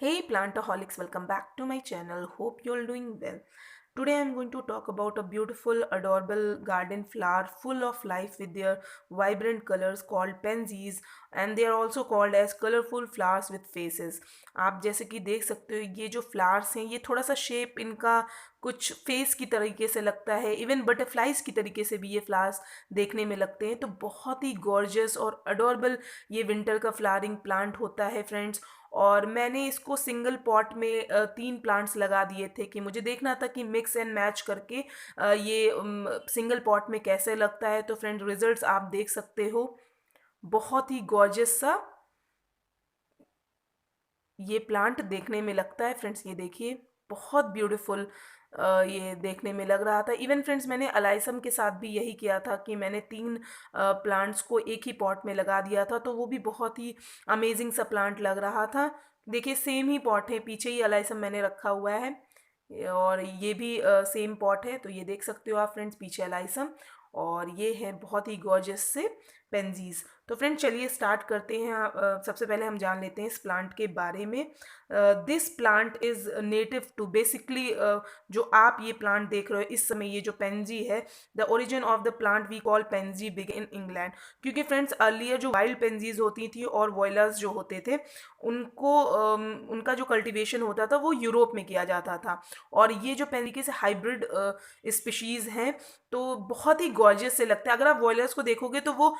Hey plantaholics, welcome back to my channel. Hope you're all doing well. Today I'm going to talk about a beautiful, adorable garden flower full of life with their vibrant colors called pansies, and they are also called as colorful flowers with faces. आप जैसे कि देख सकते हो ये जो flowers हैं ये थोड़ा सा शेप इनका कुछ फेस की तरीके से लगता है, इवन बटरफ्लाइज की तरीके से भी ये फ्लावर्स देखने में लगते हैं। तो बहुत ही गॉर्जियस और अडोरेबल ये विंटर का फ्लावरिंग प्लांट होता है फ्रेंड्स। और मैंने इसको सिंगल पॉट में 3 प्लांट्स लगा दिए थे कि मुझे देखना था कि मिक्स एंड मैच करके ये सिंगल पॉट में कैसे लगता है। तो फ्रेंड रिजल्ट्स आप देख सकते हो, बहुत ही गॉर्जियस सा ये प्लांट देखने में लगता है फ्रेंड्स। ये देखिए, बहुत ब्यूटीफुल ये देखने में लग रहा था। इवन फ्रेंड्स मैंने अलाइसम के साथ भी यही किया था कि मैंने 3 प्लांट्स को एक ही पॉट में लगा दिया था, तो वो भी बहुत ही अमेजिंग सा प्लांट लग रहा था। देखिए सेम ही पॉट है, पीछे ही अलाइसम मैंने रखा हुआ है और ये भी सेम पॉट है। तो ये देख सकते हो आप फ्रेंड्स, पीछे अलाइसम और ये है बहुत ही गॉर्जियस से पेंजीज। तो फ्रेंड चलिए स्टार्ट करते हैं। सबसे पहले हम जान लेते हैं इस प्लांट के बारे में। This plant is native to basically, जो आप ये प्लांट देख रहे हो इस समय, ये जो पेंजी है, the origin of the plant we call pansy big in England. क्योंकि फ्रेंड्स अर्लियर जो वाइल्ड पेंजीज होती थी और वॉयलर्स जो होते थे उनको उनका जो कल्टीवेशन होता था वो यूरोप में किया जाता था। और ये जो तरीके से हाइब्रिड स्पीशीज़ हैं तो बहुत ही गॉर्जियस से लगता है। अगर आप वॉयलर्स को देखोगे तो वो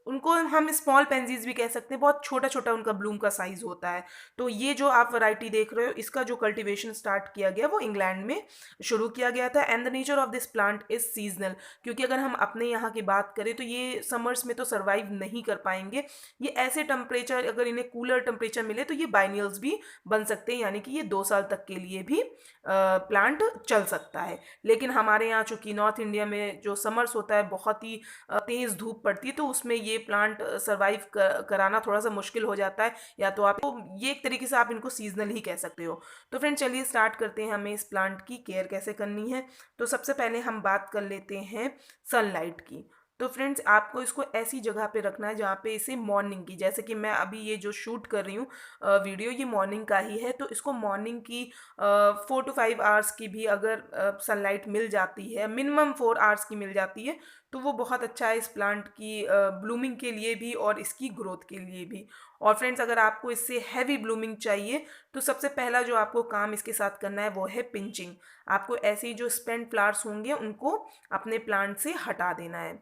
उनको हम स्मॉल पेंजीज भी कह सकते हैं, बहुत छोटा छोटा उनका ब्लूम का साइज होता है। तो ये जो आप वैरायटी देख रहे हो इसका जो कल्टीवेशन स्टार्ट किया गया वो इंग्लैंड में शुरू किया गया था। And the nature of this plant is seasonal, क्योंकि अगर हम अपने यहाँ की बात करें तो ये समर्स में तो सर्वाइव नहीं कर पाएंगे। ये ऐसे टेम्परेचर, अगर इन्हें कूलर टेम्परेचर मिले तो ये बाइनियल्स भी बन सकते हैं, यानी कि ये 2 साल तक के लिए भी प्लांट चल सकता है। लेकिन हमारे यहाँ चूँकि नॉर्थ इंडिया में जो समर्स होता है बहुत ही तेज़ धूप पड़ती है, तो उसमें ये प्लांट सर्वाइव कराना थोड़ा सा मुश्किल हो जाता है। या तो आप, तो ये एक तरीके से आप इनको सीजनल ही कह सकते हो। तो फ्रेंड चलिए स्टार्ट करते हैं हमें इस प्लांट की केयर कैसे करनी है। तो सबसे पहले हम बात कर लेते हैं सनलाइट की। तो फ्रेंड्स आपको इसको ऐसी जगह पे रखना है जहाँ पे इसे मॉर्निंग की, जैसे कि मैं अभी ये जो शूट कर रही हूँ वीडियो, ये मॉर्निंग का ही है। तो इसको मॉर्निंग की 4 to 5 आवर्स की भी अगर सनलाइट मिल जाती है, मिनिमम 4 आवर्स की मिल जाती है, तो वो बहुत अच्छा है इस प्लांट की ब्लूमिंग के लिए भी और इसकी ग्रोथ के लिए भी। और फ्रेंड्स अगर आपको इससे हैवी ब्लूमिंग चाहिए तो सबसे पहला जो आपको काम इसके साथ करना है वो है पिंचिंग। आपको ऐसे ही जो स्पेंट फ्लावर्स होंगे उनको अपने प्लांट से हटा देना है।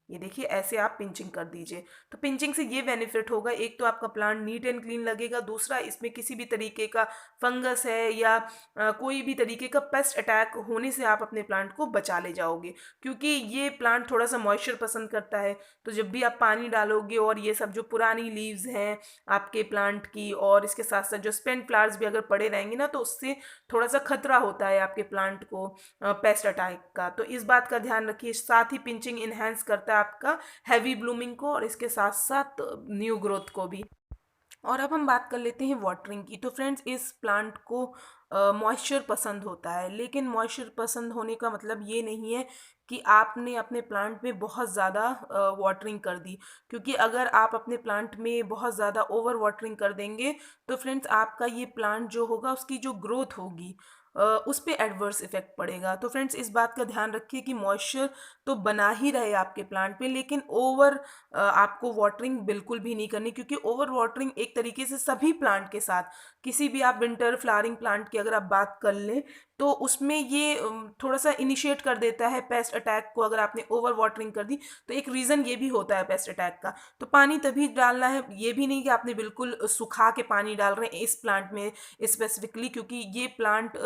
ये देखिए ऐसे आप पिंचिंग कर दीजिए। तो पिंचिंग से ये बेनिफिट होगा, एक तो आपका प्लांट नीट एंड क्लीन लगेगा, दूसरा इसमें किसी भी तरीके का फंगस है या कोई भी तरीके का पेस्ट अटैक होने से आप अपने प्लांट को बचा ले जाओगे। क्योंकि ये प्लांट थोड़ा सा मॉइस्चर पसंद करता है, तो जब भी आप पानी डालोगे और ये सब जो पुरानी लीव्स हैं आपके प्लांट की और इसके साथ साथ जो स्पेंट फ्लावर्स भी अगर पड़े रहेंगे ना, तो उससे थोड़ा सा खतरा होता है आपके प्लांट को पेस्ट अटैक का। तो इस बात का ध्यान रखिए। साथ ही पिंचिंग इन्हेंस करता है आपका हैवी ब्लूमिंग को और इसके साथ साथ न्यू ग्रोथ को भी। और अब हम बात कर लेते हैं वाटरिंग की। तो फ्रेंड्स इस प्लांट को मॉइस्चर पसंद होता है, लेकिन मॉइस्चर पसंद होने का मतलब ये नहीं है कि आपने अपने प्लांट में बहुत ज़्यादा वाटरिंग कर दी। क्योंकि अगर आप अपने प्लांट में बहुत ज़्यादा ओवर वाटरिंग कर देंगे तो फ्रेंड्स आपका ये प्लांट जो होगा उसकी जो ग्रोथ होगी उस पर एडवर्स इफेक्ट पड़ेगा। तो फ्रेंड्स इस बात का ध्यान रखिए कि मॉइस्चर तो बना ही रहे आपके प्लांट में, लेकिन ओवर आपको वाटरिंग बिल्कुल भी नहीं करनी। क्योंकि ओवर वाटरिंग एक तरीके से सभी प्लांट के साथ, किसी भी आप विंटर फ्लावरिंग प्लांट की अगर आप बात कर लें तो उसमें ये थोड़ा सा इनिशिएट कर देता है पेस्ट अटैक को। अगर आपने ओवर वाटरिंग कर दी तो एक रीज़न ये भी होता है पेस्ट अटैक का। तो पानी तभी डालना है, ये भी नहीं कि आपने बिल्कुल सुखा के पानी डाल रहे हैं इस प्लांट में स्पेसिफिकली। क्योंकि ये प्लांट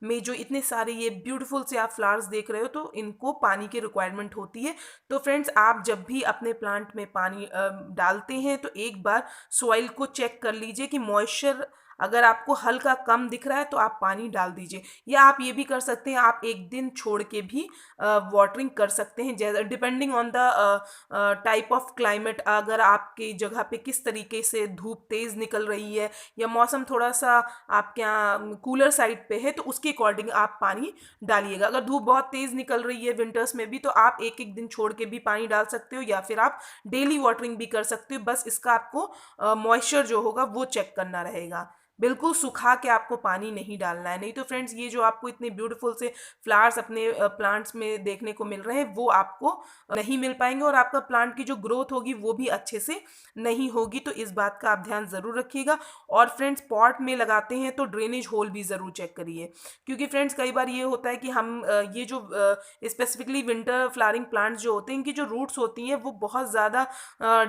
में जो इतने सारे ये ब्यूटीफुल से आप फ्लावर्स देख रहे हो तो इनको पानी की रिक्वायरमेंट होती है। तो फ्रेंड्स आप जब भी अपने प्लांट में पानी डालते हैं तो एक बार सॉइल को चेक कर लीजिए कि मॉइस्चर अगर आपको हल्का कम दिख रहा है तो आप पानी डाल दीजिए। या आप ये भी कर सकते हैं, आप एक दिन छोड़ के भी वाटरिंग कर सकते हैं, जैसे depending on the type of climate. अगर आपकी जगह पे किस तरीके से धूप तेज़ निकल रही है या मौसम थोड़ा सा आपके यहाँ कूलर साइड पे है तो उसके अकॉर्डिंग आप पानी डालिएगा। अगर धूप बहुत तेज़ निकल रही है विंटर्स में भी तो आप एक एक दिन छोड़ के भी पानी डाल सकते हो, या फिर आप डेली वाटरिंग भी कर सकते हो। बस इसका आपको मॉइस्चर जो होगा वो चेक करना रहेगा। बिल्कुल सुखा के आपको पानी नहीं डालना है, नहीं तो फ्रेंड्स ये जो आपको इतने ब्यूटीफुल से फ्लावर्स अपने प्लांट्स में देखने को मिल रहे हैं वो आपको नहीं मिल पाएंगे, और आपका प्लांट की जो ग्रोथ होगी वो भी अच्छे से नहीं होगी। तो इस बात का आप ध्यान ज़रूर रखिएगा। और फ्रेंड्स पॉट में लगाते हैं तो ड्रेनेज होल भी ज़रूर चेक करिए, क्योंकि फ्रेंड्स कई बार ये होता है कि हम ये जो स्पेसिफिकली विंटर फ्लावरिंग प्लांट्स जो होते हैं इनकी जो रूट्स होती हैं वो बहुत ज़्यादा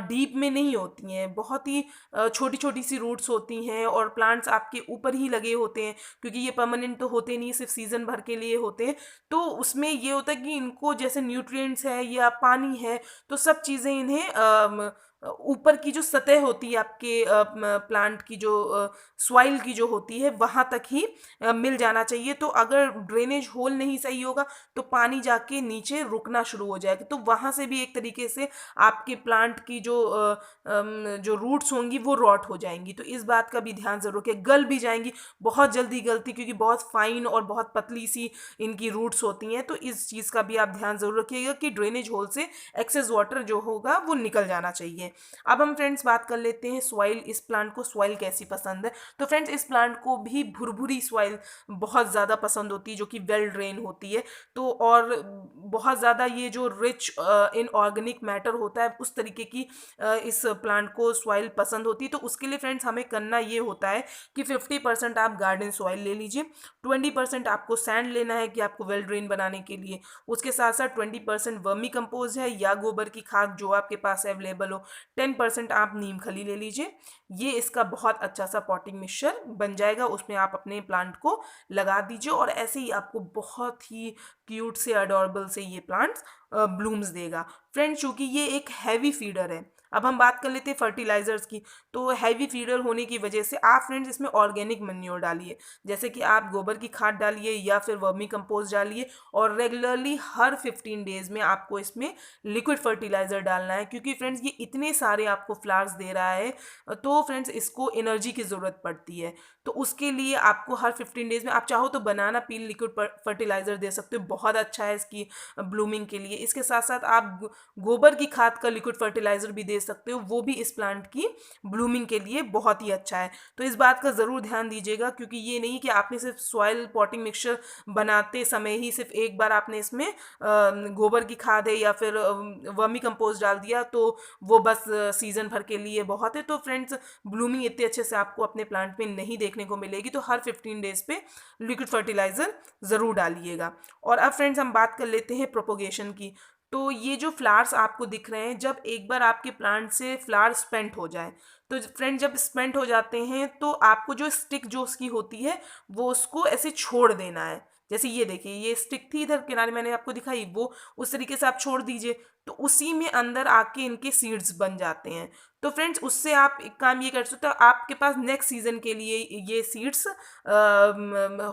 डीप में नहीं होती हैं, बहुत ही छोटी छोटी सी रूट्स होती हैं, और प्लांट्स आपके ऊपर ही लगे होते हैं, क्योंकि ये परमानेंट तो होते नहीं, सिर्फ सीजन भर के लिए होते हैं। तो उसमें ये होता है कि इनको जैसे न्यूट्रिएंट्स है या पानी है, तो सब चीज़ें इन्हें ऊपर की जो सतह होती है आपके प्लांट की जो सॉइल की जो होती है वहाँ तक ही मिल जाना चाहिए। तो अगर ड्रेनेज होल नहीं सही होगा तो पानी जाके नीचे रुकना शुरू हो जाएगा, तो वहाँ से भी एक तरीके से आपके प्लांट की जो रूट्स होंगी वो रॉट हो जाएंगी। तो इस बात का भी ध्यान जरूर रखें, गल भी जाएंगी बहुत जल्दी गलती, क्योंकि बहुत फाइन और बहुत पतली सी इनकी रूट्स होती हैं। तो इस चीज़ का भी आप ध्यान जरूर रखिएगा कि ड्रेनेज होल से एक्सेस वाटर जो होगा वो निकल जाना चाहिए। अब हम फ्रेंड्स बात कर लेते हैं सॉइल, इस प्लांट को सॉइल कैसी पसंद है। तो फ्रेंड्स इस प्लांट को भी भुरभुरी सॉइल बहुत ज़्यादा पसंद होती है, जो कि वेल ड्रेन होती है। तो और बहुत ज़्यादा ये जो रिच इन ऑर्गेनिक मैटर होता है उस तरीके की इस प्लांट को सॉइल पसंद होती है। तो उसके लिए फ्रेंड्स हमें करना ये होता है कि 50% आप गार्डन सॉइल ले लीजिए, 20% आपको सैंड लेना है कि आपको वेल ड्रेन बनाने के लिए, उसके साथ साथ 20% वर्मी कंपोज है या गोबर की खाद जो आपके पास अवेलेबल हो, 10% आप नीम खली ले लीजिए। ये इसका बहुत अच्छा सा पॉटिंग मिक्सचर बन जाएगा, उसमें आप अपने प्लांट को लगा दीजिए, और ऐसे ही आपको बहुत ही क्यूट से अडोरेबल से ये प्लांट्स ब्लूम्स देगा। फ्रेंड्स चूंकि ये एक हैवी फीडर है, अब हम बात कर लेते हैं फर्टिलाइजर्स की। तो हैवी फीडर होने की वजह से आप फ्रेंड्स इसमें ऑर्गेनिक मैन्योर डालिए, जैसे कि आप गोबर की खाद डालिए या फिर वर्मी कंपोस्ट डालिए, और रेगुलरली हर 15 डेज में आपको इसमें लिक्विड फर्टिलाइजर डालना है, क्योंकि फ्रेंड्स ये इतने सारे आपको फ्लावर्स दे रहा है तो फ्रेंड्स इसको एनर्जी की ज़रूरत पड़ती है। तो उसके लिए आपको हर 15 डेज में आप चाहो तो बनाना पील लिक्विड फर्टिलाइजर दे सकते हो, बहुत अच्छा है इसकी ब्लूमिंग के लिए। इसके साथ साथ आप गोबर की खाद का लिक्विड फर्टिलाइजर भी दे सकते हो, वो भी इस प्लांट की ब्लूमिंग के लिए बहुत ही अच्छा है। तो इस बात का ज़रूर ध्यान दीजिएगा, क्योंकि ये नहीं कि आपने सिर्फ सॉइल पॉटिंग मिक्सचर बनाते समय ही सिर्फ एक बार आपने इसमें गोबर की खाद है या फिर वर्मी कंपोस्ट डाल दिया तो वो बस सीजन भर के लिए बहुत है। तो फ्रेंड्स ब्लूमिंग इतने अच्छे से आपको अपने प्लांट में नहीं देखने को मिलेगी, तो हर 15 डेज पे लिक्विड फर्टिलाइजर ज़रूर डालिएगा। और अब फ्रेंड्स हम बात कर लेते हैं प्रोपोगेशन की। तो ये जो फ्लावर्स आपको दिख रहे हैं, जब एक बार आपके प्लांट से फ्लावर स्पेंट हो जाए, तो फ्रेंड जब स्पेंट हो जाते हैं तो आपको जो स्टिक जो उसकी होती है वो उसको ऐसे छोड़ देना है। जैसे ये देखिए, ये स्टिक थी इधर किनारे मैंने आपको दिखाई, वो उस तरीके से आप छोड़ दीजिए, तो उसी में अंदर आके इनके सीड्स बन जाते हैं। तो फ्रेंड्स उससे आप एक काम ये कर सकते हो, आपके पास नेक्स्ट सीजन के लिए ये सीड्स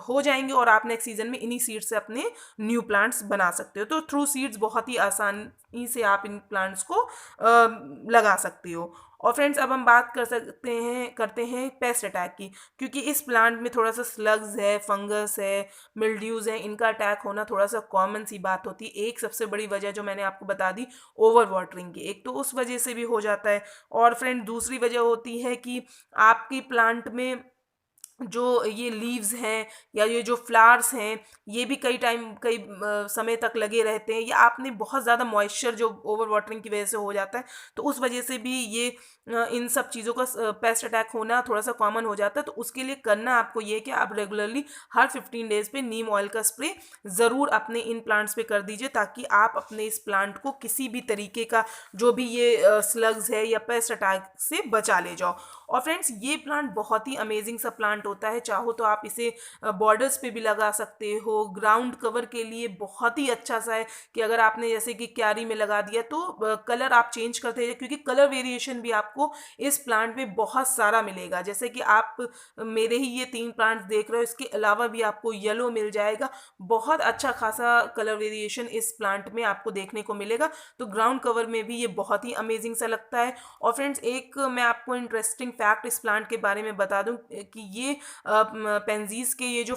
हो जाएंगे, और आप नेक्स्ट सीजन में इन्हीं सीड्स से अपने न्यू प्लांट्स बना सकते हो। तो थ्रू सीड्स बहुत ही आसानी से आप इन प्लांट्स को लगा सकते हो। और फ्रेंड्स अब हम बात करते हैं पेस्ट अटैक की, क्योंकि इस प्लांट में थोड़ा सा स्लग्स है, फंगस है, मिल्ड्यूज है, इनका अटैक होना थोड़ा सा कॉमन सी बात होती है। एक सबसे बड़ी वजह जो मैंने आपको बता दी ओवर वाटरिंग की, एक तो उस वजह से भी हो जाता है, और फ्रेंड दूसरी वजह होती है कि आपकी प्लांट में जो ये लीव्स हैं या ये जो फ्लावर्स हैं ये भी कई समय तक लगे रहते हैं, या आपने बहुत ज़्यादा मॉइस्चर जो ओवर वाटरिंग की वजह से हो जाता है, तो उस वजह से भी ये इन सब चीज़ों का पेस्ट अटैक होना थोड़ा सा कॉमन हो जाता है। तो उसके लिए करना आपको ये है कि आप रेगुलरली हर 15 डेज पे नीम ऑयल का स्प्रे ज़रूर अपने इन प्लांट्स पे कर दीजिए, ताकि आप अपने इस प्लांट को किसी भी तरीके का जो भी ये स्लग्स है या पेस्ट अटैक से बचा ले जाओ। और फ्रेंड्स ये प्लांट बहुत ही अमेजिंग सा प्लांट होता है, चाहो तो आप इसे बॉर्डर्स पे भी लगा सकते हो, ग्राउंड कवर के लिए बहुत ही अच्छा सा है कि अगर आपने जैसे कि क्यारी में लगा दिया तो कलर आप चेंज करते हैं, क्योंकि कलर वेरिएशन भी आपको इस प्लांट में बहुत सारा मिलेगा। जैसे कि आप मेरे ही ये 3 प्लांट्स देख रहे हो, इसके अलावा भी आपको येलो मिल जाएगा, बहुत अच्छा खासा कलर वेरिएशन इस प्लांट में आपको देखने को मिलेगा। तो ग्राउंड कवर में भी ये बहुत ही अमेजिंग सा लगता है। और फ्रेंड्स एक मैं आपको इंटरेस्टिंग फैक्ट इस प्लांट के बारे में बता दूं कि ये पेंजीज के ये जो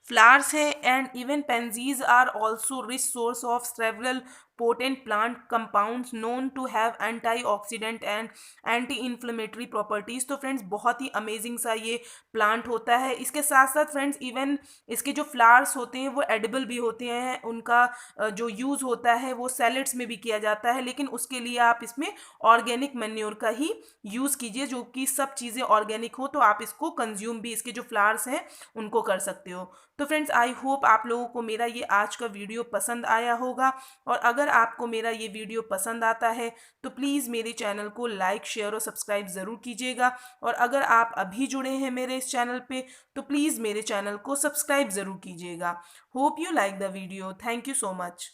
फ्लावर्स है, and even pansies are also rich source of several potent plant compounds known to have antioxidant and anti inflammatory properties. तो फ्रेंड्स बहुत ही अमेजिंग सा ये प्लांट होता है। इसके साथ साथ फ्रेंड्स इवन इसके जो फ्लावर्स होते हैं वो एडिबल भी होते हैं। उनका जो यूज़ होता है वो सैलेड्स में भी किया जाता है, लेकिन उसके लिए आप इसमें ऑर्गेनिक मैन्योर का ही यूज़ कीजिए, जो कि सब चीज़ें ऑर्गेनिक हो, तो आप इसको कंज्यूम भी इसके जो फ्लावर्स हैं उनको कर सकते हो। तो फ्रेंड्स आई होप आप लोगों को मेरा ये आज का वीडियो पसंद आया होगा, और अगर आपको मेरा ये वीडियो पसंद आता है तो प्लीज़ मेरे चैनल को लाइक शेयर और सब्सक्राइब ज़रूर कीजिएगा। और अगर आप अभी जुड़े हैं मेरे इस चैनल पे तो प्लीज़ मेरे चैनल को सब्सक्राइब ज़रूर कीजिएगा। Hope you like the video. Thank you so much.